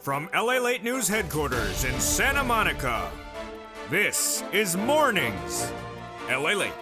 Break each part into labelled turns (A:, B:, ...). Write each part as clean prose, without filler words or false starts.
A: From LALATE News Headquarters in Santa Monica, this is Mornings LALATE.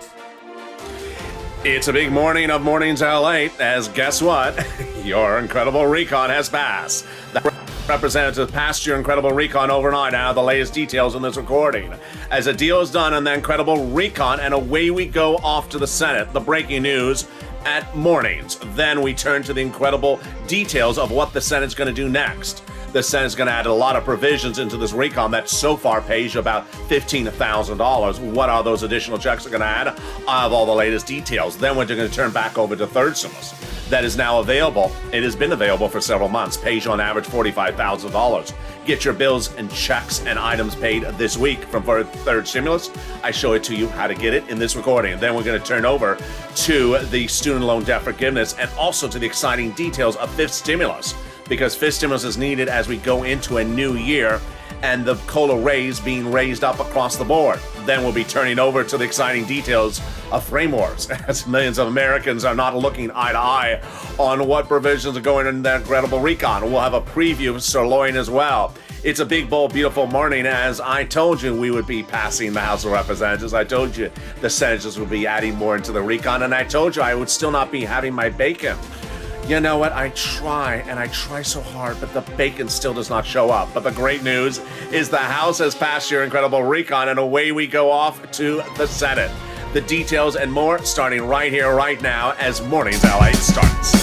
B: It's a big morning of Mornings LALATE, as guess what? Your incredible recon has passed. The representative passed your incredible recon overnight. Now the latest details in this recording. As a deal is done on the incredible recon, and away we go off to the Senate. The breaking news at mornings. Then we turn to the incredible details of what the Senate's going to do next. The Senate's going to add a lot of provisions into this recon that so far pays you about $15,000. What are those additional checks they're going to add? I have all the latest details. Then we're going to turn back over to third stimulus. That is now available. It has been available for several months. Pays you on average $45,000. Get your bills and checks and items paid this week from third stimulus. I show it to you how to get it in this recording. And then we're going to turn over to the student loan debt forgiveness and also to the exciting details of fifth stimulus, because fifth stimulus is needed as we go into a new year and the COLA raise being raised up across the board. Then we'll be turning over to the exciting details of frameworks, as millions of Americans are not looking eye to eye on what provisions are going in that incredible recon. We'll have a preview of sirloin as well. It's a big, bold, beautiful morning. As I told you, we would be passing the House of Representatives. I told you the senators would be adding more into the recon, and I told you I would still not be having my bacon. You know what? I try so hard, but the bacon still does not show up. But the great news is the House has passed your incredible recon, and away we go off to the Senate. The details and more starting right here, right now, as Mornings LA starts.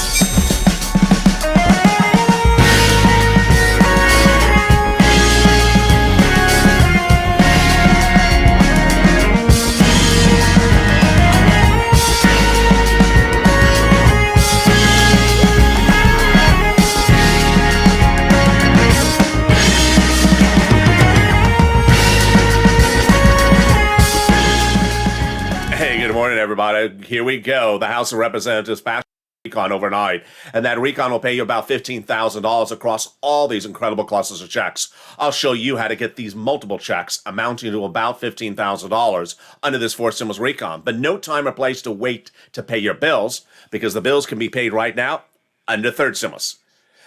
B: Good morning, everybody. Here we go. The House of Representatives passed recon overnight, and that recon will pay you about $15,000 across all these incredible clusters of checks. I'll show you how to get these multiple checks amounting to about $15,000 under this fourth stimulus recon. But no time or place to wait to pay your bills, because the bills can be paid right now under third stimulus.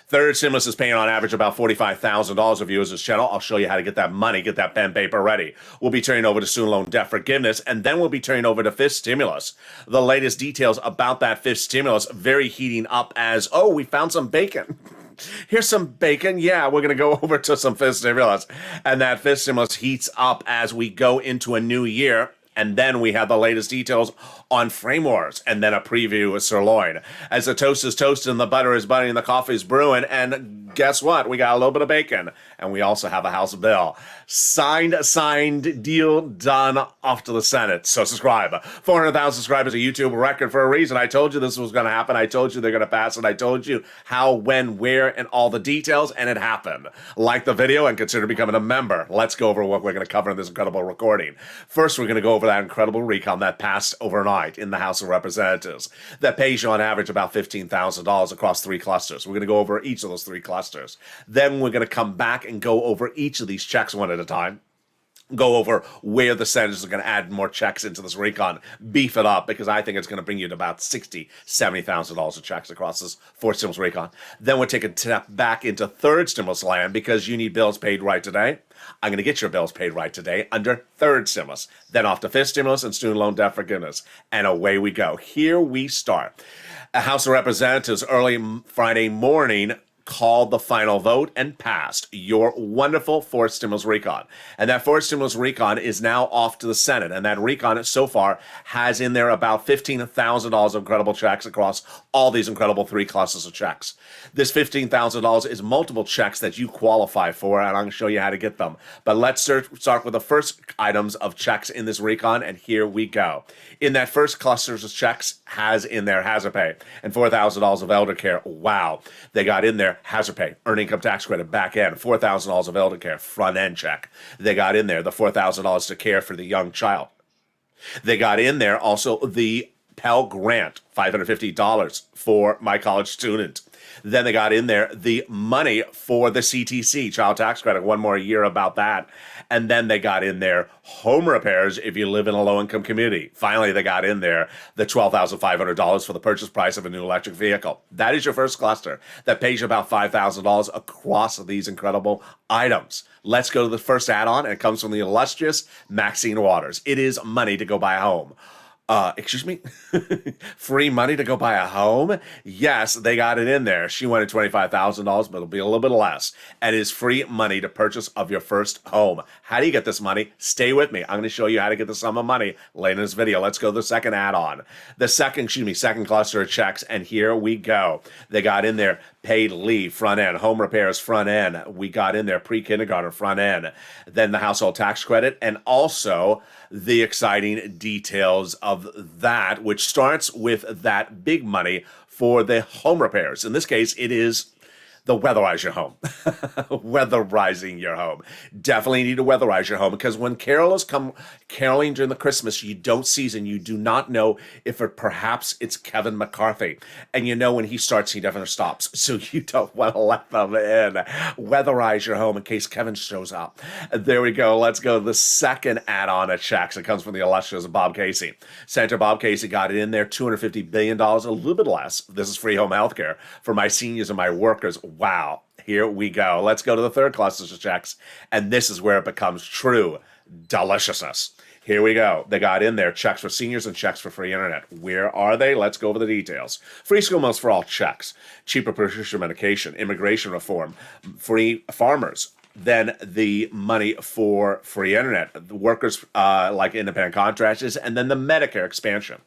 B: Third stimulus is paying on average about $45,000 of you as this channel. I'll show you how to get that money, get that pen paper ready. We'll be turning over to student loan debt forgiveness, and then we'll be turning over to fifth stimulus. The latest details about that fifth stimulus very heating up as, oh, we found some bacon. Here's some bacon. Yeah, we're going to go over to some fifth stimulus. And that fifth stimulus heats up as we go into a new year. And then we have the latest details on frameworks, and then a preview of sirloin. As the toast is toasted and the butter is buttering and the coffee is brewing, and guess what? We got a little bit of bacon, and we also have a House bill. Signed, deal done, off to the Senate. So subscribe. 400,000 subscribers, a YouTube record for a reason. I told you this was going to happen. I told you they're going to pass it. I told you how, when, where, and all the details, and it happened. Like the video and consider becoming a member. Let's go over what we're going to cover in this incredible recording. First, we're going to go over that incredible recon that passed overnight in the House of Representatives that pays you on average about $15,000 across three clusters. We're going to go over each of those three clusters. Then we're going to come back and go over each of these checks one at a time. Go over where the senators are going to add more checks into this recon, beef it up, because I think it's going to bring you to about $60,000, $70,000 of checks across this fourth stimulus recon. Then we'll take a step back into third stimulus land, because you need bills paid right today. I'm going to get your bills paid right today under third stimulus. Then off to fifth stimulus and student loan debt forgiveness. And away we go. Here we start. A House of Representatives early Friday morning called the final vote and passed your wonderful fourth stimulus recon. And that fourth stimulus recon is now off to the Senate. And that recon so far has in there about $15,000 of incredible checks across all these incredible three clusters of checks. This $15,000 is multiple checks that you qualify for, and I'm going to show you how to get them. But let's start with the first items of checks in this recon, and here we go. In that first cluster of checks has in there hazard pay and $4,000 of elder care. Wow. They got in there hazard pay, earned income tax credit, back end, $4,000 of elder care, front end check. They got in there the $4,000 to care for the young child. They got in there also the Pell Grant, $550 for my college student. Then they got in there the money for the CTC, child tax credit, one more year about that. And then they got in there home repairs if you live in a low-income community. Finally, they got in there the $12,500 for the purchase price of a new electric vehicle. That is your first cluster that pays you about $5,000 across these incredible items. Let's go to the first add-on, and it comes from the illustrious Maxine Waters. It is money to go buy a home. Excuse me? Free money to go buy a home? Yes, they got it in there. She wanted $25,000, but it'll be a little bit less. And it is free money to purchase of your first home. How do you get this money? Stay with me. I'm going to show you how to get the sum of money later in this video. Let's go to the second add-on. The second cluster of checks, and here we go. They got in there paid leave, front end, home repairs, front end. We got in there pre-kindergarten, front end. Then the household tax credit, and also the exciting details of that, which starts with that big money for the home repairs. In this case, it is the weatherize your home. Weatherizing your home. Definitely need to weatherize your home, because when carolers come caroling during the Christmas, you don't season, you do not know if perhaps it's Kevin McCarthy. And you know when he starts, he never stops. So you don't want to let them in. Weatherize your home in case Kevin shows up. There we go. Let's go to the second add-on of checks. It comes from the illustrious Bob Casey. Senator Bob Casey got it in there, $250 billion, a little bit less. This is free home health care for my seniors and my workers. Wow. Here we go. Let's go to the third cluster of checks. And this is where it becomes true deliciousness. Here we go. They got in there checks for seniors and checks for free internet. Where are they? Let's go over the details. Free school meals for all checks. Cheaper prescription medication. Immigration reform. Free farmers. Then the money for free internet. The workers like independent contractors. And then the Medicare expansion.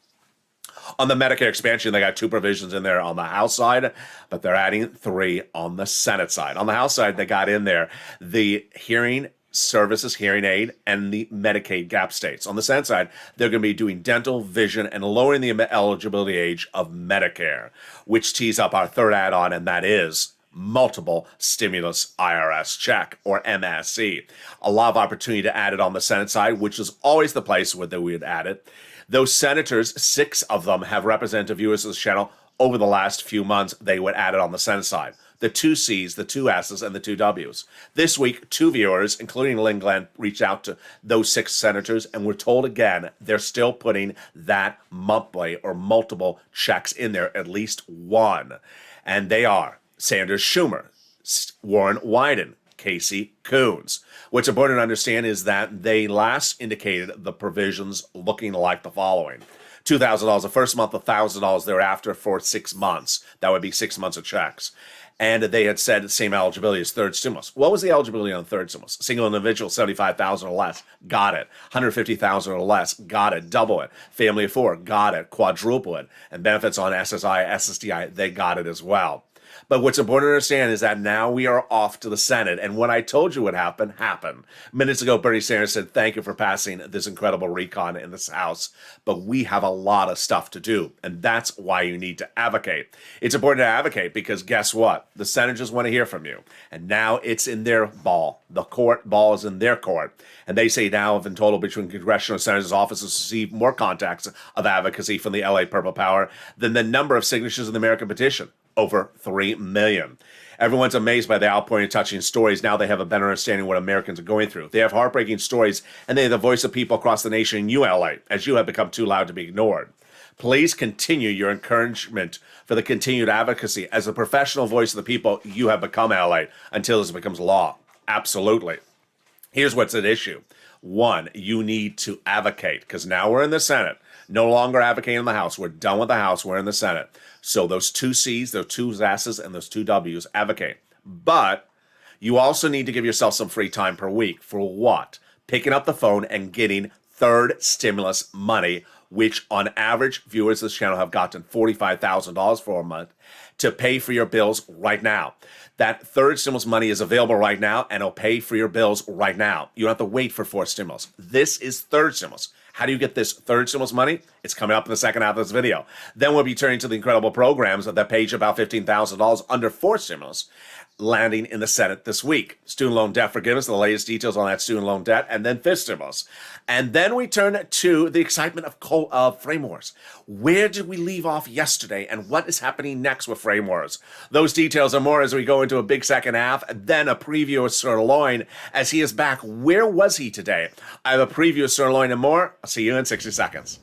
B: On the Medicare expansion, they got 2 provisions in there on the House side, but they're adding 3 on the Senate side. On the House side, they got in there the hearing services, hearing aid, and the Medicaid gap states. On the Senate side, they're going to be doing dental, vision, and lowering the eligibility age of Medicare, which tees up our third add-on, and that is multiple stimulus IRS check, or MSC. A lot of opportunity to add it on the Senate side, which is always the place where we would add it. Those senators, 6 of them, have represented viewers of this channel over the last few months. They would add it on the Senate side. The 2 C's, the 2 S's, and the 2 W's. This week, 2 viewers, including Lynn Glenn, reached out to those 6 senators, and we're told again they're still putting that monthly or multiple checks in there, at least one. And they are Sanders Schumer, Warren Wyden, Casey Coons. What's important to understand is that they last indicated the provisions looking like the following. $2,000 the first month, $1,000 thereafter for 6 months. That would be 6 months of checks. And they had said the same eligibility as third stimulus. What was the eligibility on third stimulus? Single individual, $75,000 or less. Got it. $150,000 or less. Got it. Double it. Family of 4. Got it. Quadruple it. And benefits on SSI, SSDI, they got it as well. But what's important to understand is that now we are off to the Senate. And what I told you would happen, happened. Minutes ago, Bernie Sanders said, thank you for passing this incredible recon in this House. But we have a lot of stuff to do. And that's why you need to advocate. It's important to advocate because guess what? The senators want to hear from you. And now it's in their ball. The court ball is in their court. And they say now, if in total between congressional senators' offices receive more contacts of advocacy from the LA Purple Power than the number of signatures in the American petition. Over 3 million. Everyone's amazed by the outpouring of touching stories. Now they have a better understanding of what Americans are going through. They have heartbreaking stories, and they have the voice of people across the nation in you, LA, as you have become too loud to be ignored. Please continue your encouragement for the continued advocacy as the professional voice of the people you have become, LA, until this becomes law. Absolutely. Here's what's at issue. 1, you need to advocate, because now we're in the Senate. No longer advocating in the House. We're done with the House. We're in the Senate. So those 2 C's, those 2 S's, and those 2 W's, advocate. But you also need to give yourself some free time per week. For what? Picking up the phone and getting third stimulus money, which on average, viewers of this channel have gotten $45,000 for a month to pay for your bills right now. That third stimulus money is available right now, and it'll pay for your bills right now. You don't have to wait for 4th stimulus. This is third stimulus. How do you get this third stimulus money? It's coming up in the second half of this video. Then we'll be turning to the incredible programs that pay you about $15,000 under 4 stimulus, landing in the Senate this week. Student loan debt forgiveness, the latest details on that student loan debt, and then 5th stimulus. And then we turn to the excitement of frame wars. Where did we leave off yesterday, and what is happening next with frame wars? Those details and more as we go into a big second half, then a preview of Sirloin as he is back. Where was he today? I have a preview of Sirloin and more. I'll see you in 60 seconds.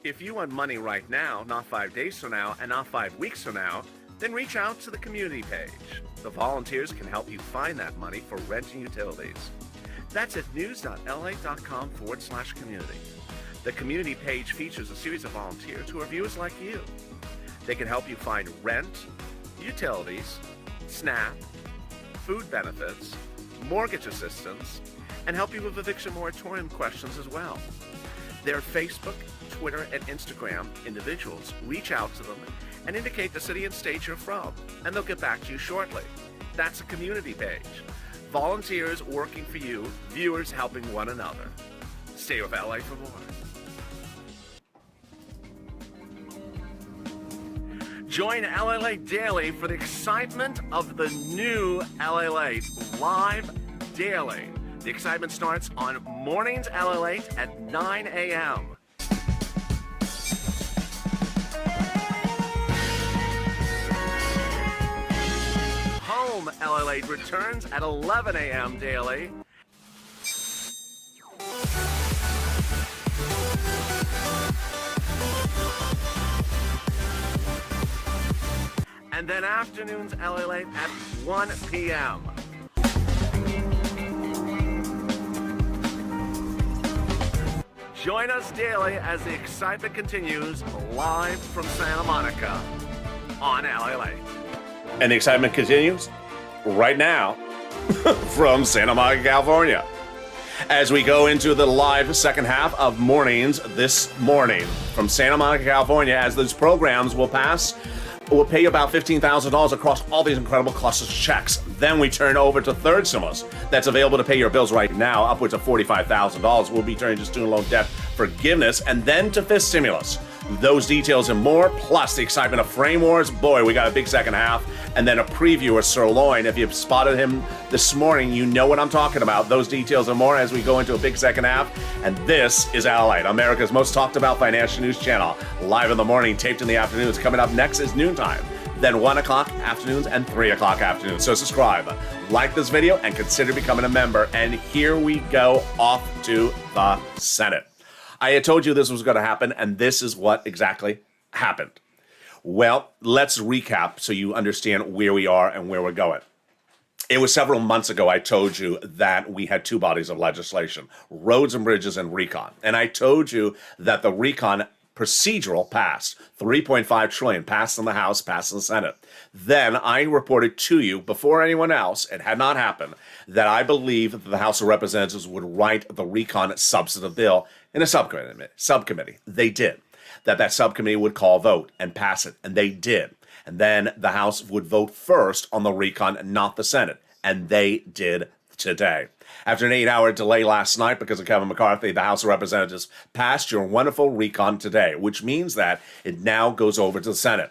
B: If you want money right now, not 5 days from now, and not 5 weeks from now, then reach out to the community page. The volunteers can help you find that money for rent and utilities. That's at news.lalate.com/community. The community page features a series of volunteers who are viewers like you. They can help you find rent, utilities, SNAP, food benefits, mortgage assistance, and help you with eviction moratorium questions as well. Their Facebook, Twitter, and Instagram individuals reach out to them and indicate the city and state you're from, and they'll get back to you shortly. That's a community page. Volunteers working for you, viewers helping one another. Stay with LA for more. Join LALATE Daily for the excitement of the new LALATE live daily. The excitement starts on Mornings LALATE at 9 a.m. Home LALATE returns at 11 a.m. daily. And then afternoons LALATE at 1 p.m. Join us daily as the excitement continues live from Santa Monica on LALATE. And the excitement continues right now from Santa Monica, California. As we go into the live second half of Mornings this morning from Santa Monica, California, as those programs will pay you about $15,000 across all these incredible clusters of checks. Then we turn over to 3rd stimulus that's available to pay your bills right now, upwards of $45,000. We'll be turning to student loan debt forgiveness, and then to 5th stimulus. Those details and more, plus the excitement of frame wars. Boy, we got a big second half. And then a preview of Sirloin. If you've spotted him this morning, you know what I'm talking about. Those details and more as we go into a big second half. And this is LALATE, America's most talked about financial news channel. Live in the morning, taped in the afternoons. Coming up next is noontime. Then 1 o'clock afternoons and 3 o'clock afternoons. So subscribe, like this video, and consider becoming a member. And here we go off to the Senate. I had told you this was going to happen, and this is what exactly happened. Well, let's recap so you understand where we are and where we're going. It was several months ago I told you that we had 2 bodies of legislation, roads and bridges and recon. And I told you that the recon procedural passed, $3.5 trillion, passed in the House, passed in the Senate. Then I reported to you, before anyone else, it had not happened, that I believe that the House of Representatives would write the recon substantive bill in a subcommittee. They did. That subcommittee would call vote and pass it, and they did. And then the House would vote first on the recon, not the Senate, and they did today. After an 8-hour delay last night because of Kevin McCarthy, the House of Representatives passed your wonderful recon today, which means that it now goes over to the Senate.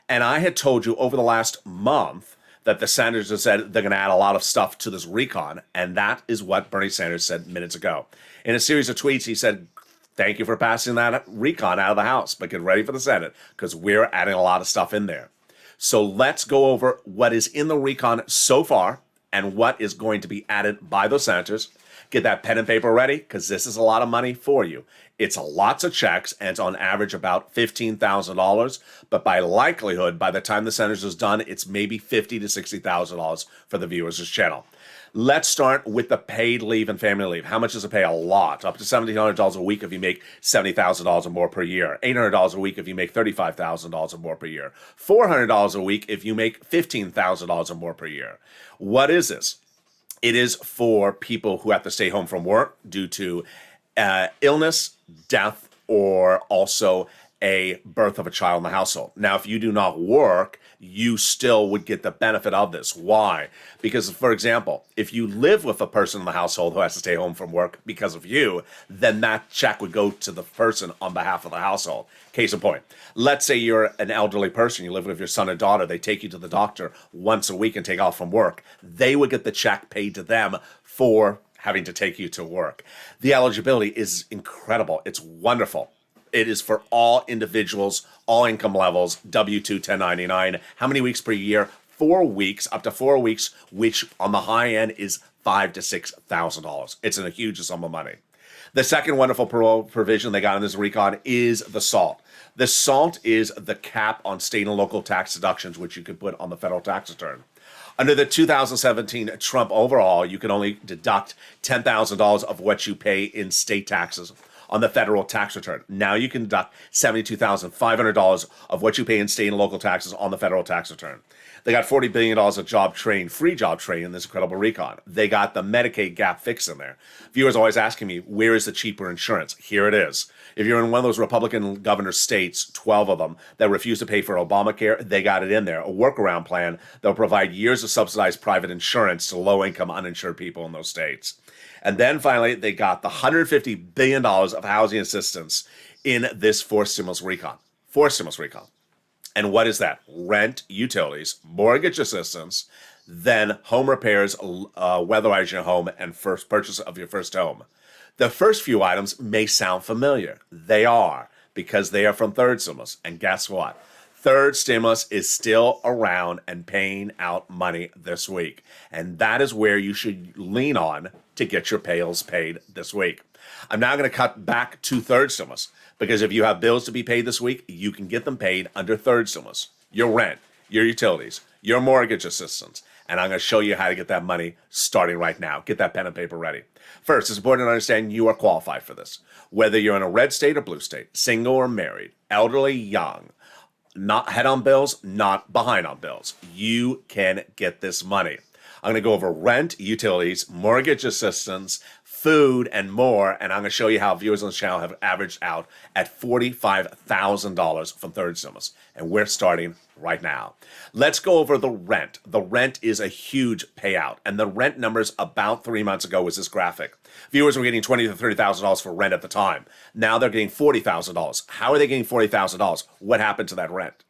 B: And I had told you over the last month that the senators have said they're going to add a lot of stuff to this recon, and that is what Bernie Sanders said minutes ago. In a series of tweets, he said, thank you for passing that recon out of the House, but get ready for the Senate, because we're adding a lot of stuff in there. So let's go over what is in the recon so far and what is going to be added by those senators. Get that pen and paper ready, because this is a lot of money for you. It's lots of checks, and it's on average about $15,000. But by likelihood, by the time the senators is done, it's maybe $50,000 to $60,000 for the viewers of this channel. Let's start with the paid leave and family leave. How much does it pay? A lot. Up to $1,700 a week if you make $70,000 or more per year. $800 a week if you make $35,000 or more per year. $400 a week if you make $15,000 or more per year. What is this? It is for people who have to stay home from work due to illness, death, or also a birth of a child in the household. Now, if you do not work, you still would get the benefit of this. Why? Because, for example, if you live with a person in the household who has to stay home from work because of you, then that check would go to the person on behalf of the household. Case in point, let's say you're an elderly person, you live with your son and daughter, they take you to the doctor once a week and take off from work. They would get the check paid to them for having to take you to work. The eligibility is incredible. It's wonderful. It is for all individuals, all income levels, W-2, 1099. How many weeks per year? 4 weeks, up to 4 weeks, which on the high end is $5,000 to $6,000. It's a huge sum of money. The second wonderful provision they got in this recon is the SALT. The SALT is the cap on state and local tax deductions, which you could put on the federal tax return. Under the 2017 Trump overhaul, you can only deduct $10,000 of what you pay in state taxes on the federal tax return. Now you can deduct $72,500 of what you pay in state and local taxes on the federal tax return. They got $40 billion of free job training in this incredible recon. They got the Medicaid gap fixed in there. Viewers always asking me, where is the cheaper insurance? Here it is. If you're in one of those Republican governor states, 12 of them, that refuse to pay for Obamacare, they got it in there. A workaround plan that will provide years of subsidized private insurance to low-income uninsured people in those states. And then finally, they got the $150 billion of housing assistance in this forced stimulus recon. Forced stimulus recon. And what is that? Rent, utilities, mortgage assistance, then home repairs, weatherizing your home, and first purchase of your first home. The first few items may sound familiar. They are, because they are from third stimulus. And guess what? Third stimulus is still around and paying out money this week. And that is where you should lean on to get your bills paid this week. I'm now going to cut back to third stimulus, because if you have bills to be paid this week, you can get them paid under third stimulus. Your rent, your utilities, your mortgage assistance. And I'm going to show you how to get that money starting right now. Get that pen and paper ready. First, it's important to understand you are qualified for this. Whether you're in a red state or blue state, single or married, elderly, young, not ahead on bills, not behind on bills, you can get this money. I'm going to go over rent, utilities, mortgage assistance, food, and more, and I'm going to show you how viewers on the channel have averaged out at $45,000 from third stimulus, and we're starting right now. Let's go over the rent. The rent is a huge payout, and the rent numbers about 3 months ago was this graphic. Viewers were getting $20,000 to $30,000 for rent at the time. Now they're getting $40,000. How are they getting $40,000? What happened to that rent?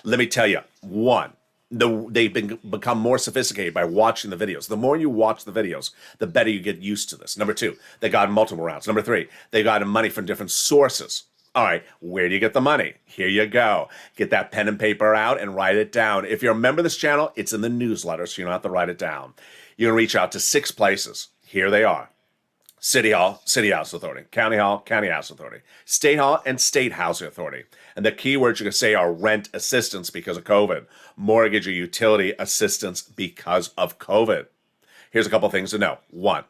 B: Let me tell you. One, they've become more sophisticated by watching the videos. The more you watch the videos, the better you get used to this. Number two, they got multiple rounds. Number three, they got money from different sources. All right, where do you get the money? Here you go. Get that pen and paper out and write it down. If you're a member of this channel, it's in the newsletter, so you don't have to write it down. You're going to reach out to 6 places. Here they are. City Hall, City House Authority. County Hall, County House Authority. State Hall and State Housing Authority. And the keywords you can say are rent assistance because of COVID, mortgage or utility assistance because of COVID. Here's a couple things to know. 1,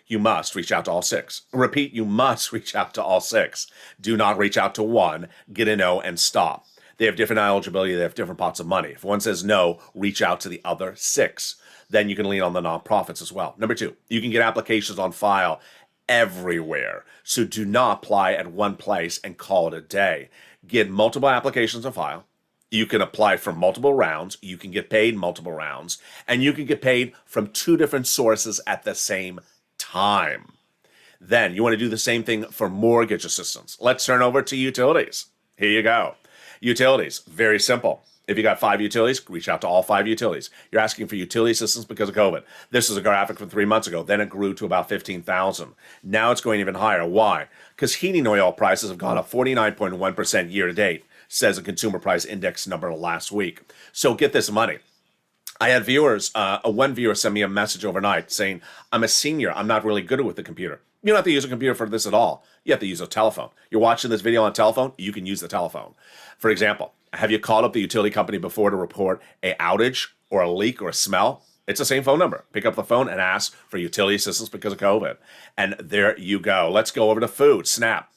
B: you must reach out to all 6. Repeat, you must reach out to all 6. Do not reach out to 1, get a no, and stop. They have different eligibility. They have different pots of money. If one says no, reach out to the other 6. Then you can lean on the nonprofits as well. Number 2, you can get applications on file everywhere. So do not apply at one place and call it a day. Get multiple applications on file. You can apply for multiple rounds. You can get paid multiple rounds. And you can get paid from 2 different sources at the same time. Then you want to do the same thing for mortgage assistance. Let's turn over to utilities. Here you go. Utilities, very simple. If you got 5 utilities, reach out to all 5 utilities. You're asking for utility assistance because of COVID. This is a graphic from 3 months ago. Then it grew to about 15,000. Now it's going even higher. Why? Because heating oil prices have gone up 49.1% year to date, says the Consumer Price Index number last week. So get this money. I had viewers, one viewer sent me a message overnight saying, I'm a senior. I'm not really good with the computer. You don't have to use a computer for this at all. You have to use a telephone. You're watching this video on a telephone, you can use the telephone. For example, have you called up the utility company before to report an outage or a leak or a smell? It's the same phone number. Pick up the phone and ask for utility assistance because of COVID. And there you go. Let's go over to food. SNAP.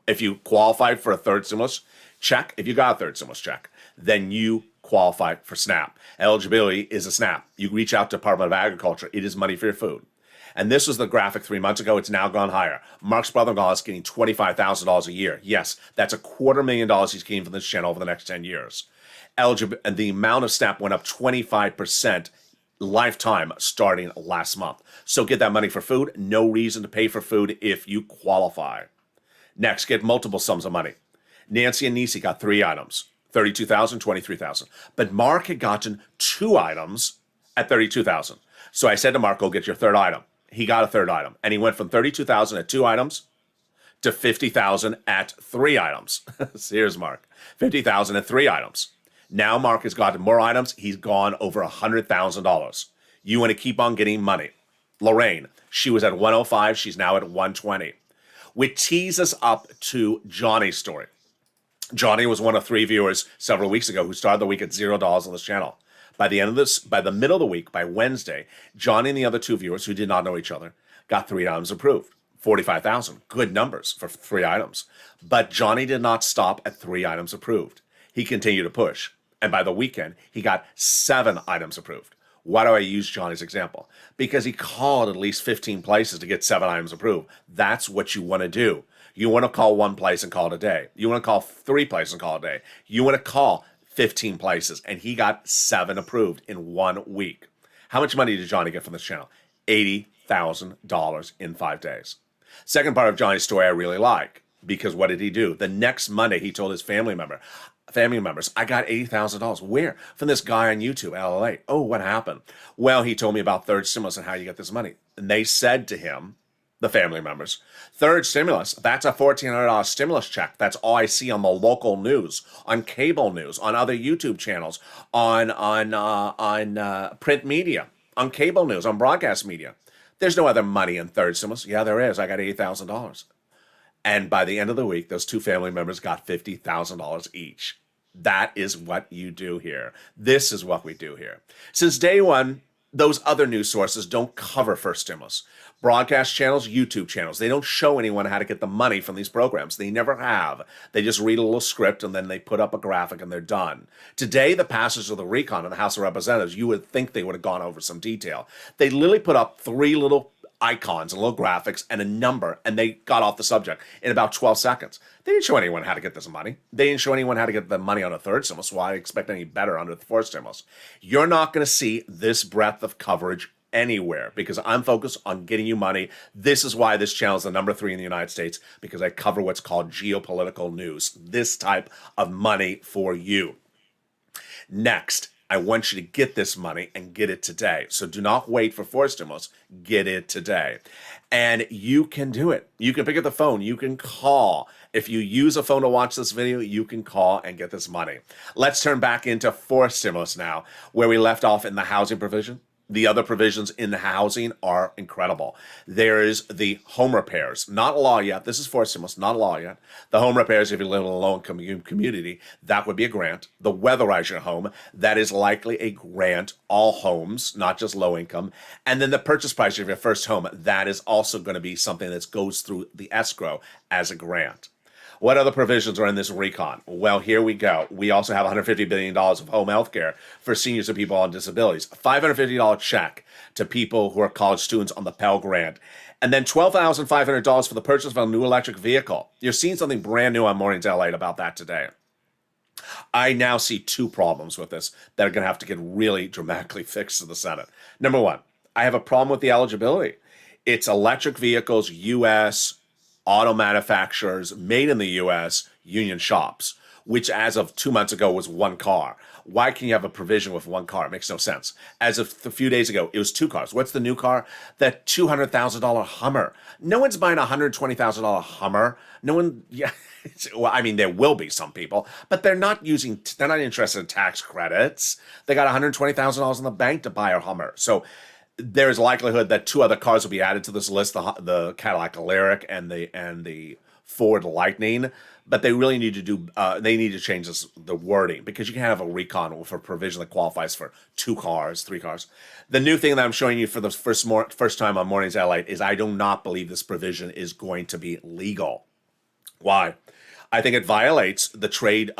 B: If you qualified for a third stimulus check, if you got a third stimulus check, then you qualify for SNAP. Eligibility is a SNAP. You reach out to Department of Agriculture. It is money for your food. And this was the graphic 3 months ago. It's now gone higher. Mark's brother-in-law is getting $25,000 a year. Yes, that's $250,000 he's getting from this channel over the next 10 years. And the amount of SNAP went up 25% lifetime starting last month. So get that money for food. No reason to pay for food if you qualify. Next, get multiple sums of money. Nancy and Nisi got 3 items, $32,000, $23,000. But Mark had gotten 2 items at $32,000. So I said to Mark, go get your 3rd item. He got a 3rd item. And he went from $32,000 at 2 items to $50,000 at 3 items. Here's Mark. $50,000 at 3 items. Now Mark has gotten more items. He's gone over $100,000. You want to keep on getting money. Lorraine, she was at 105. She's now at 120. Which tees us up to Johnny's story. Johnny was one of 3 viewers several weeks ago who started the week at $0 on this channel. By the middle of the week, by Wednesday, Johnny and the other 2 viewers who did not know each other got 3 items approved. 45,000. Good numbers for 3 items. But Johnny did not stop at 3 items approved. He continued to push. And by the weekend, he got 7 items approved. Why do I use Johnny's example? Because he called at least 15 places to get 7 items approved. That's what you want to do. You want to call 1 place and call it a day. You want to call 3 places and call it a day. You want to call 15 places. And he got 7 approved in 1 week. How much money did Johnny get from this channel? $80,000 in 5 days. Second part of Johnny's story I really like. Because what did he do? The next Monday, he told his family members, I got $80,000. Where? From this guy on YouTube, LALATE. Oh, what happened? Well, he told me about third stimulus and how you get this money. And they said to him, the family members, third stimulus, that's a $1,400 stimulus check. That's all I see on the local news, on cable news, on other YouTube channels, on print media, on cable news, on broadcast media. There's no other money in third stimulus. Yeah, there is. I got $80,000. And by the end of the week, those 2 family members got $50,000 each. That is what you do here. This is what we do here. Since day one, those other news sources don't cover first stimulus. Broadcast channels, YouTube channels, they don't show anyone how to get the money from these programs. They never have. They just read a little script and then they put up a graphic and they're done. Today, the passage of the recon in the House of Representatives, you would think they would have gone over some detail. They literally put up 3 little icons and little graphics and a number, and they got off the subject in about 12 seconds. They didn't show anyone how to get this money. They didn't show anyone how to get the money on a third stimulus. Why expect any better under the fourth stimulus? You're not going to see this breadth of coverage anywhere because I'm focused on getting you money. This is why this channel is the number 3 in the United States, because I cover what's called geopolitical news, this type of money for you. Next, I want you to get this money and get it today. So do not wait for fourth stimulus. Get it today. And you can do it. You can pick up the phone. You can call. If you use a phone to watch this video, you can call and get this money. Let's turn back into fourth stimulus now, where we left off in the housing provision. The other provisions in the housing are incredible. There is the home repairs, not law yet. This is fourth stimulus, not law yet. The home repairs, if you live in a low-income community, that would be a grant. The weatherize your home, that is likely a grant. All homes, not just low income. And then the purchase price of your first home, that is also going to be something that goes through the escrow as a grant. What other provisions are in this recon? Well, here we go. We also have $150 billion of home health care for seniors and people on disabilities. A $550 check to people who are college students on the Pell Grant. And then $12,500 for the purchase of a new electric vehicle. You're seeing something brand new on Mornings LA about that today. I now see 2 problems with this that are going to have to get really dramatically fixed in the Senate. Number 1, I have a problem with the eligibility. It's electric vehicles, U.S., auto manufacturers, made in the U.S., union shops, which as of 2 months ago was 1 car. Why can you have a provision with 1 car? It makes no sense. As of a few days ago, it was 2 cars. What's the new car? That $200,000 Hummer. No one's buying a $120,000 Hummer. No one, yeah. Well, I mean, there will be some people, but they're not interested in tax credits. They got $120,000 in the bank to buy a Hummer. So there's likelihood that 2 other cars will be added to this list, the Cadillac Lyric and the Ford Lightning. But they really need to they need to change the wording, because you can have a recon for provision that qualifies for 2 cars, 3 cars. The new thing that I'm showing you for the first time on Mornings LA is I do not believe this provision is going to be legal. Why? I think it violates the trade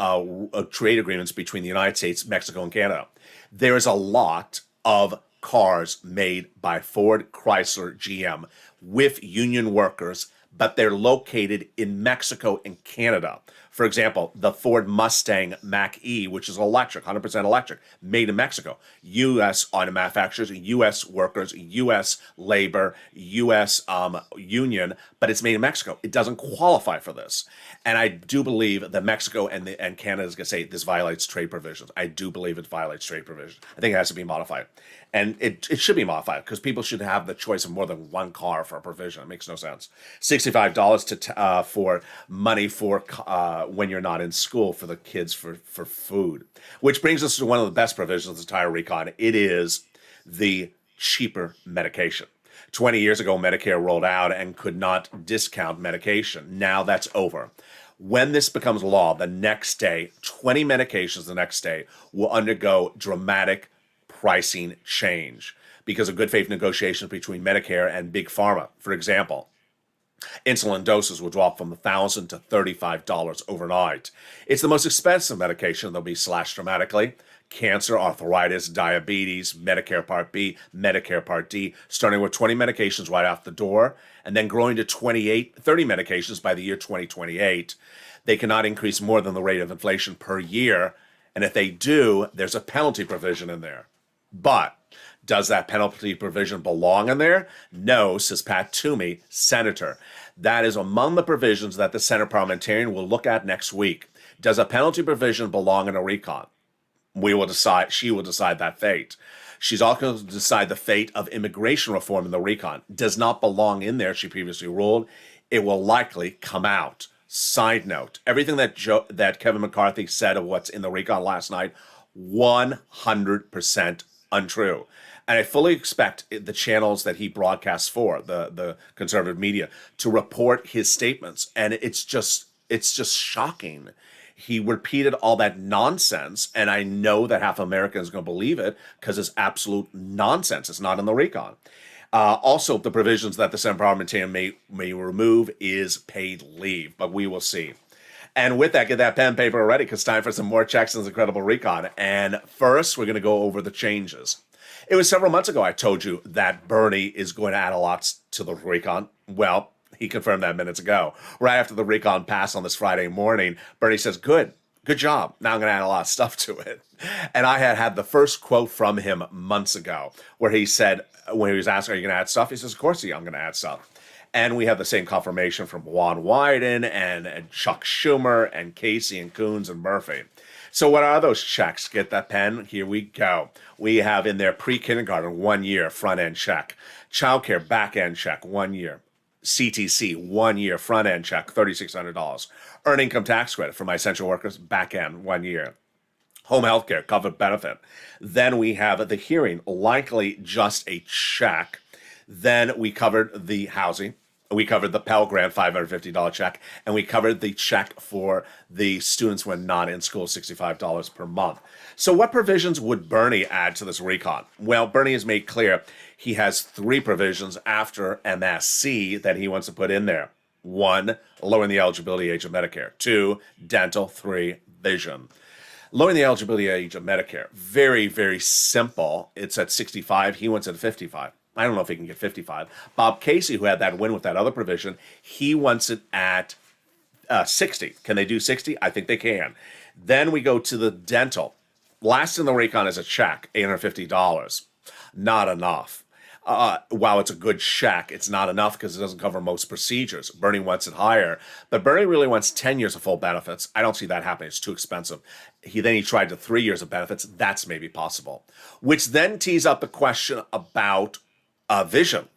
B: agreements between the United States, Mexico, and Canada. There is a lot of cars made by Ford, Chrysler, GM with union workers, but they're located in Mexico and Canada. For example, the Ford Mustang Mach-E, which is electric, 100% electric, made in Mexico. U.S. auto manufacturers, U.S. workers, U.S. labor, U.S. Union, but it's made in Mexico. It doesn't qualify for this. And I do believe that Mexico and Canada is going to say this violates trade provisions. I do believe it violates trade provisions. I think it has to be modified. And it should be modified because people should have the choice of more than one car for a provision. It makes no sense. $65 for money for when you're not in school for the kids for food. Which brings us to one of the best provisions of the entire recon. It is the cheaper medication. 20 years ago, Medicare rolled out and could not discount medication. Now that's over. When this becomes law, the next day, 20 medications the next day will undergo dramatic pricing change because of good faith negotiations between Medicare and Big Pharma. For example, insulin doses will drop from $1,000 to $35 overnight. It's the most expensive medication that'll be slashed dramatically. Cancer, arthritis, diabetes, Medicare Part B, Medicare Part D, starting with 20 medications right out the door, and then growing to 30 medications by the year 2028. They cannot increase more than the rate of inflation per year, and if they do, there's a penalty provision in there. But does that penalty provision belong in there? No, says Pat Toomey, senator. That is among the provisions that the Senate parliamentarian will look at next week. Does a penalty provision belong in a recon? We will decide. She will decide that fate. She's also going to decide the fate of immigration reform in the recon. Does not belong in there, she previously ruled. It will likely come out. Side note, everything that Kevin McCarthy said of what's in the recon last night, 100% untrue. And I fully expect the channels that he broadcasts for, the conservative media, to report his statements. And it's just shocking. He repeated all that nonsense, and I know that half of America is going to believe it because it's absolute nonsense. It's not in the recon. Also, the provisions that the Senate parliamentarian may remove is paid leave, but we will see. And with that, get that pen and paper ready because it's time for some more checks in this incredible recon. And first, we're going to go over the changes. It was several months ago I told you that Bernie is going to add a lot to the recon. Well, he confirmed that minutes ago. Right after the recon passed on this Friday morning, Bernie says, good job. Now I'm going to add a lot of stuff to it. And I had the first quote from him months ago where he said, when he was asked, are you going to add stuff? He says, of course I'm going to add stuff. And we have the same confirmation from Juan Wyden and Chuck Schumer and Casey and Coons and Murphy. So what are those checks? Get that pen. Here we go. We have in there pre-kindergarten, 1 year, front-end check. Childcare, back-end check, 1 year. CTC, 1 year, front-end check, $3,600. Earned income tax credit for my essential workers, back-end, 1 year. Home health care, covered benefit. Then we have the hearing, likely just a check. Then we covered the housing. We covered the Pell Grant $550 check, and we covered the check for the students when not in school, $65 per month. So what provisions would Bernie add to this recon? Well, Bernie has made clear he has 3 provisions after MSC that he wants to put in there. 1, lowering the eligibility age of Medicare. 2, dental. 3, vision. Lowering the eligibility age of Medicare, very, very simple. It's at 65. He wants it at 55. I don't know if he can get 55. Bob Casey, who had that win with that other provision, he wants it at 60. Can they do 60? I think they can. Then we go to the dental. Last in the recon is a check, $850. Not enough. While it's a good check, it's not enough because it doesn't cover most procedures. Bernie wants it higher, but Bernie really wants 10 years of full benefits. I don't see that happening. It's too expensive. He tried to 3 years of benefits. That's maybe possible, which then tees up the question about vision.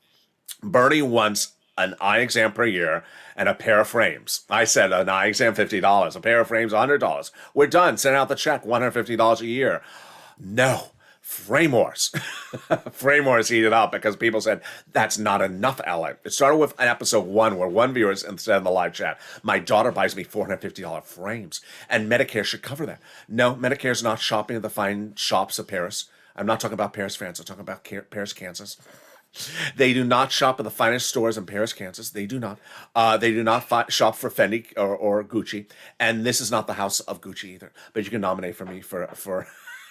B: Bernie wants an eye exam per year and a pair of frames. I said an eye exam, $50, a pair of frames, $100. We're done. Send out the check, $150 a year. No. Frame wars. Frame wars heated up because people said, that's not enough, Ellen. It started with episode 1 where one viewer said in the live chat, my daughter buys me $450 frames and Medicare should cover that. No, Medicare's not shopping at the fine shops of Paris. I'm not talking about Paris, France. I'm talking about Paris, Kansas. They do not shop at the finest stores in Paris, Kansas. They do not. They do not shop for Fendi or Gucci. And this is not the house of Gucci either. But you can nominate for me for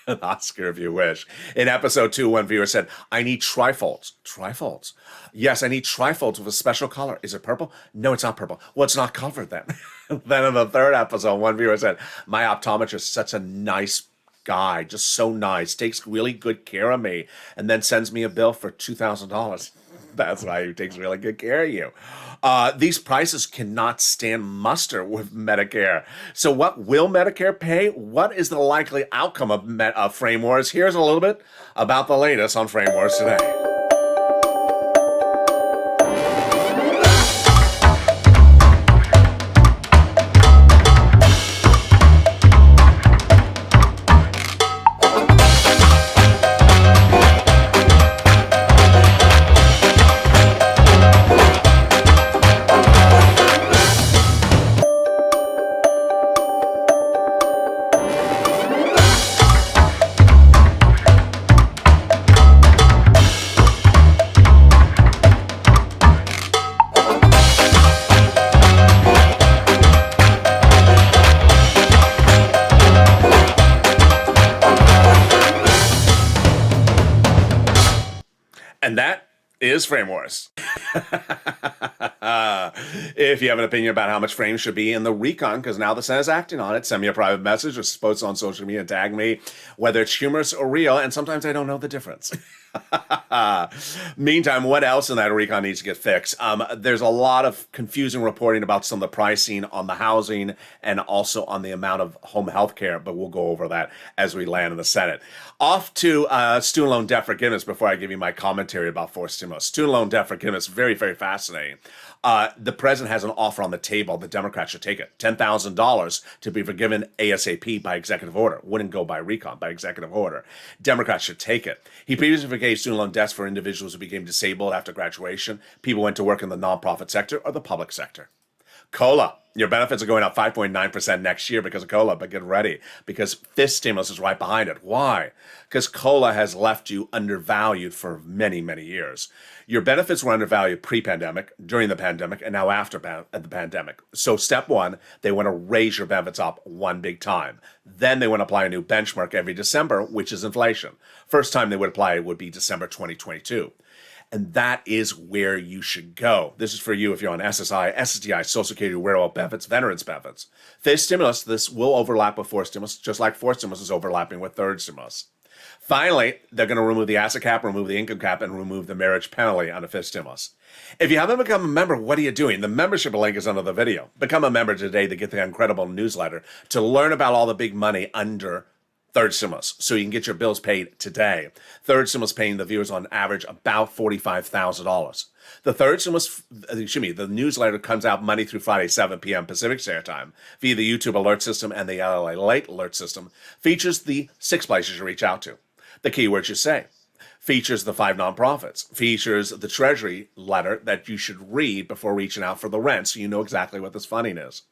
B: An Oscar if you wish. In episode 2, one viewer said, I need trifolds. Trifolds? Yes, I need trifolds with a special color. Is it purple? No, it's not purple. Well, it's not covered then. Then in the 3rd episode, one viewer said, my optometrist is such a nice guy, just so nice, takes really good care of me, and then sends me a bill for $2,000. That's why he takes really good care of you. These prices cannot stand muster with Medicare. So what will Medicare pay? What is the likely outcome of Frame Wars? Here's a little bit about the latest on Frame Wars today. And that is Frame Wars. If you have an opinion about how much frames should be in the recon, because now the Senate's acting on it, send me a private message or post on social media and tag me, whether it's humorous or real, and sometimes I don't know the difference. Meantime, what else in that recon needs to get fixed? There's a lot of confusing reporting about some of the pricing on the housing and also on the amount of home health care, but we'll go over that as we land in the Senate. Off to student loan debt forgiveness before I give you my commentary about forced stimulus. Student loan debt forgiveness, very, very fascinating. The president has an offer on the table. The Democrats should take it. $10,000 to be forgiven ASAP by executive order. Wouldn't go by recon, by executive order. Democrats should take it. He previously forgave student loan debts for individuals who became disabled after graduation, people who went to work in the nonprofit sector or the public sector. COLA. Your benefits are going up 5.9% next year because of COLA, but get ready because this stimulus is right behind it. Why? Because COLA has left you undervalued for many, many years. Your benefits were undervalued pre-pandemic, during the pandemic, and now after the pandemic. So step one, they want to raise your benefits up one big time. Then they want to apply a new benchmark every December, which is inflation. First time they would apply it would be December 2022. And that is where you should go. This is for you if you're on SSI, SSDI, Social Security, Rural benefits, veterans benefits. This stimulus, this will overlap with forced stimulus, just like forced stimulus is overlapping with third stimulus. Finally, they're going to remove the asset cap, remove the income cap, and remove the marriage penalty on the fifth stimulus. If you haven't become a member, what are you doing? The membership link is under the video. Become a member today to get the incredible newsletter to learn about all the big money under third stimulus, so you can get your bills paid today. Third stimulus paying the viewers on average about $45,000. The third stimulus, the newsletter comes out Monday through Friday, 7 p.m. Pacific Standard Time via the YouTube alert system and the LALATE alert system. Features the 6 places you reach out to. The keywords you say. Features the 5 nonprofits. Features the Treasury letter that you should read before reaching out for the rent, so you know exactly what this funding is.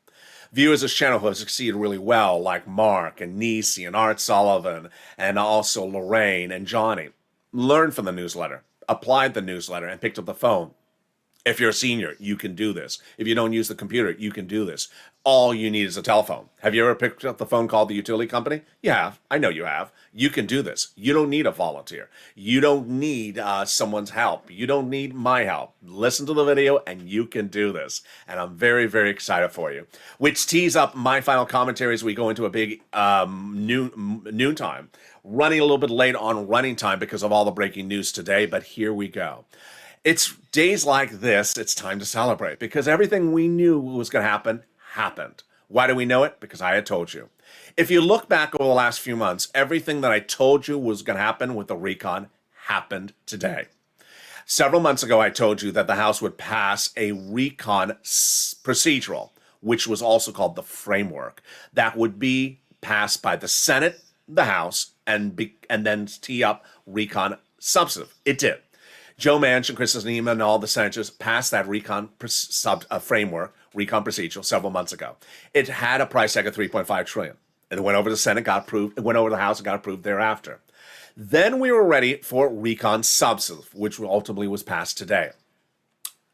B: Viewers of this channel who have succeeded really well, like Mark and Nisi and Art Sullivan, and also Lorraine and Johnny, learned from the newsletter, applied the newsletter, and picked up the phone. If you're a senior, you can do this. If you don't use the computer, you can do this. All you need is a telephone. Have you ever picked up the phone, called the utility company? You have. I know you have. You can do this. You don't need a volunteer. You don't need someone's help. You don't need my help. Listen to the video and you can do this. And I'm very, very excited for you. Which tees up my final commentary as we go into a big noontime. Running a little bit late on running time because of all the breaking news today, but here we go. It's days like this, it's time to celebrate because everything we knew was going to happen, happened. Why do we know it? Because I had told you. If you look back over the last few months, everything that I told you was going to happen with the recon happened today. Several months ago, I told you that the House would pass a recon procedural, which was also called the framework, that would be passed by the Senate, the House, and then tee up recon substantive. It did. Joe Manchin, Kristen Sinema, and all the senators passed that recon framework, recon procedural, several months ago. It had a price tag of $3.5 trillion. It went over to the Senate, got approved. It went over to the House and got approved thereafter. Then we were ready for recon substantive, which ultimately was passed today.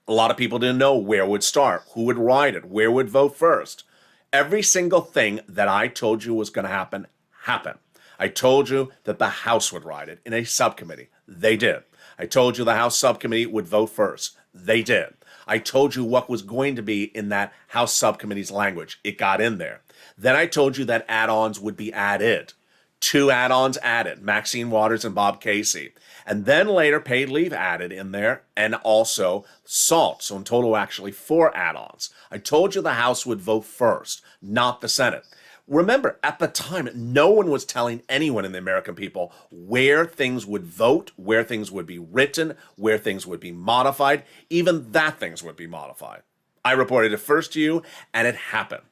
B: A lot of people didn't know where it would start, who would write it, where would vote first. Every single thing that I told you was going to happen, happened. I told you that the House would ride it in a subcommittee. They did. I told you the House subcommittee would vote first. They did. I told you what was going to be in that House subcommittee's language. It got in there. Then I told you that add-ons would be added. 2 add-ons added, Maxine Waters and Bob Casey. And then later paid leave added in there, and also SALT. So in total, actually 4 add-ons. I told you the House would vote first, not the Senate. Remember, at the time, no one was telling anyone in the American people where things would vote, where things would be written, where things would be modified, even that things would be modified. I reported it first to you, and it happened.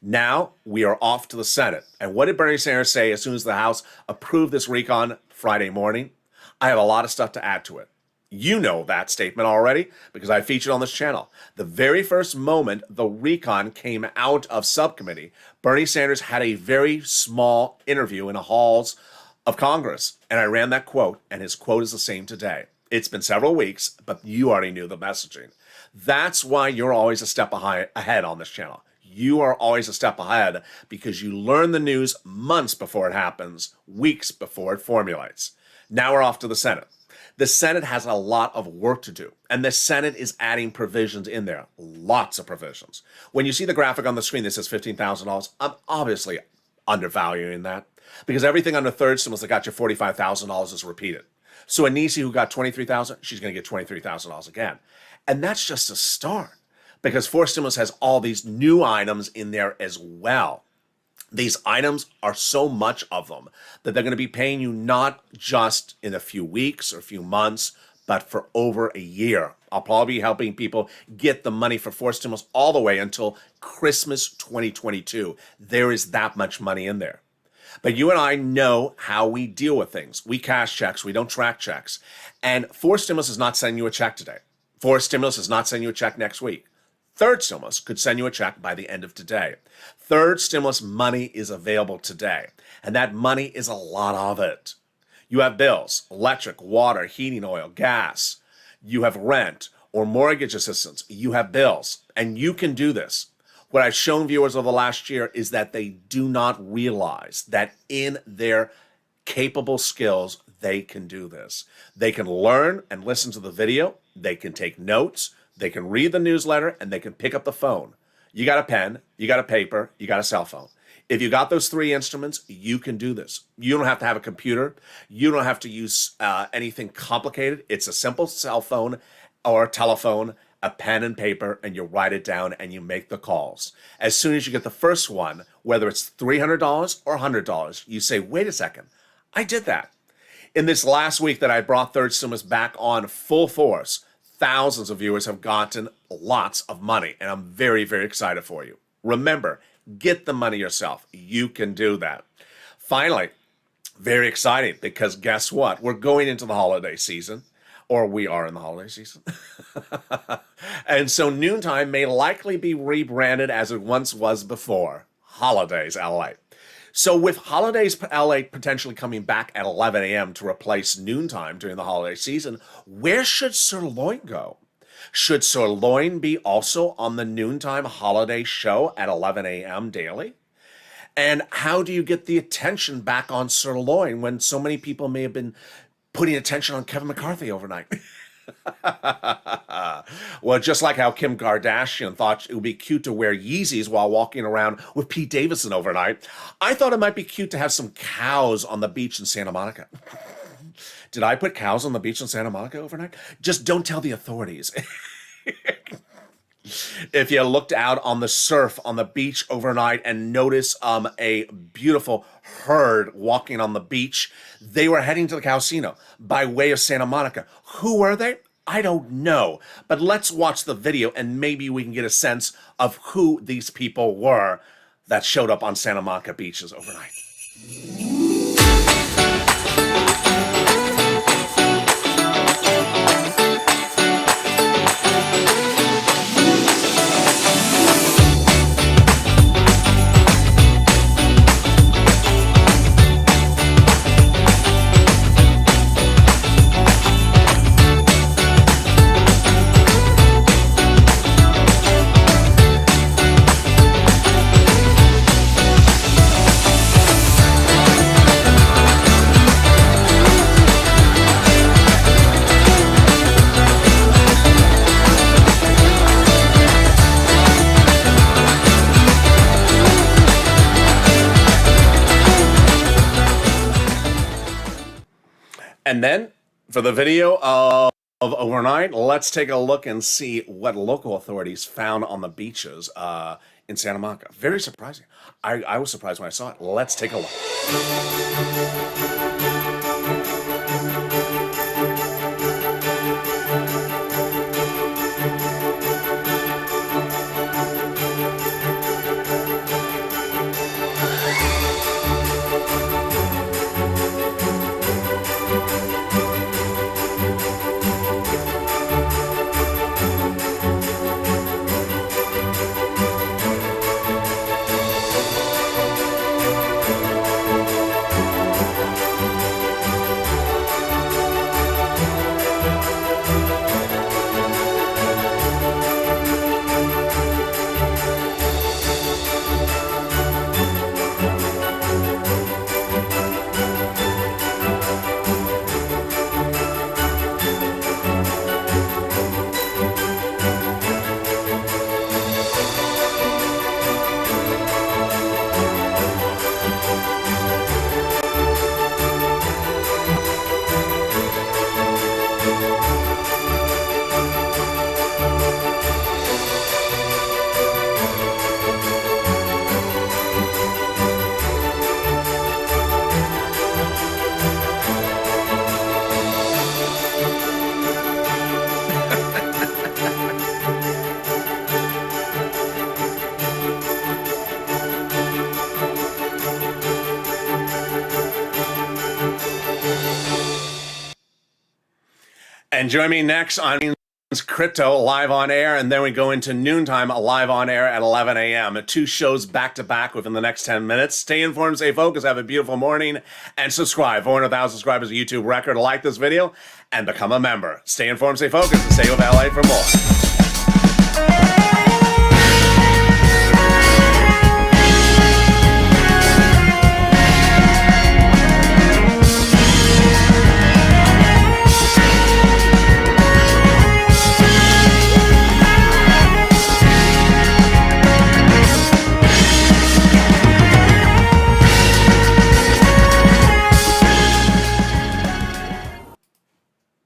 B: Now we are off to the Senate. And what did Bernie Sanders say as soon as the House approved this recon Friday morning? I have a lot of stuff to add to it. You know that statement already because I featured on this channel. The very first moment the recon came out of subcommittee, Bernie Sanders had a very small interview in the halls of Congress. And I ran that quote, and his quote is the same today. It's been several weeks, but you already knew the messaging. That's why you're always a step ahead on this channel. You are always a step ahead because you learn the news months before it happens, weeks before it formulates. Now we're off to the Senate. The Senate has a lot of work to do, and the Senate is adding provisions in there, lots of provisions. When you see the graphic on the screen that says $15,000, I'm obviously undervaluing that because everything under third stimulus that got you $45,000 is repeated. So Anisi, who got $23,000, she's going to get $23,000 again. And that's just a start because fourth stimulus has all these new items in there as well. These items are so much of them that they're going to be paying you not just in a few weeks or a few months, but for over a year. I'll probably be helping people get the money for fourth stimulus all the way until Christmas 2022. There is that much money in there. But you and I know how we deal with things. We cash checks. We don't track checks. And fourth stimulus is not sending you a check today. Fourth stimulus is not sending you a check next week. Third stimulus could send you a check by the end of today. Third stimulus money is available today, and that money is a lot of it. You have bills, electric, water, heating oil, gas. You have rent or mortgage assistance. You have bills, and you can do this. What I've shown viewers over the last year is that they do not realize that in their capable skills, they can do this. They can learn and listen to the video. They can take notes. They can read the newsletter, and they can pick up the phone. You got a pen, you got a paper, you got a cell phone. If you got those 3 instruments, you can do this. You don't have to have a computer. You don't have to use anything complicated. It's a simple cell phone or telephone, a pen and paper, and you write it down and you make the calls. As soon as you get the first one, whether it's $300 or $100, you say, wait a second, I did that. In this last week that I brought third stimulus back on full force, thousands of viewers have gotten lots of money, and I'm very, very excited for you. Remember, get the money yourself. You can do that. Finally, very exciting because guess what? We're going into the holiday season, or we are in the holiday season. And so Noontime may likely be rebranded as it once was before, Holidays LA. So with Holidays LA potentially coming back at 11 a.m. to replace Noontime during the holiday season, where should Sirloin go? Should Sirloin be also on the Noontime holiday show at 11 a.m. daily? And how do you get the attention back on Sirloin when so many people may have been putting attention on Kevin McCarthy overnight? Well, just like how Kim Kardashian thought it would be cute to wear Yeezys while walking around with Pete Davidson overnight, I thought it might be cute to have some cows on the beach in Santa Monica. Did I put cows on the beach in Santa Monica overnight? Just don't tell the authorities. If you looked out on the surf on the beach overnight and noticed a beautiful herd walking on the beach, they were heading to the casino by way of Santa Monica. Who were they? I don't know. But let's watch the video and maybe we can get a sense of who these people were that showed up on Santa Monica beaches overnight. And then for the video of overnight, let's take a look and see what local authorities found on the beaches in Santa Monica. Very surprising. I was surprised when I saw it. Let's take a look. And join me next on Crypto live on air, and then we go into noontime live on air at 11 a.m. 2 shows back to back within the next 10 minutes. Stay informed, stay focused, have a beautiful morning, and subscribe. 400,000 subscribers, a YouTube record. Like this video and become a member. Stay informed, stay focused, and stay with LA for more.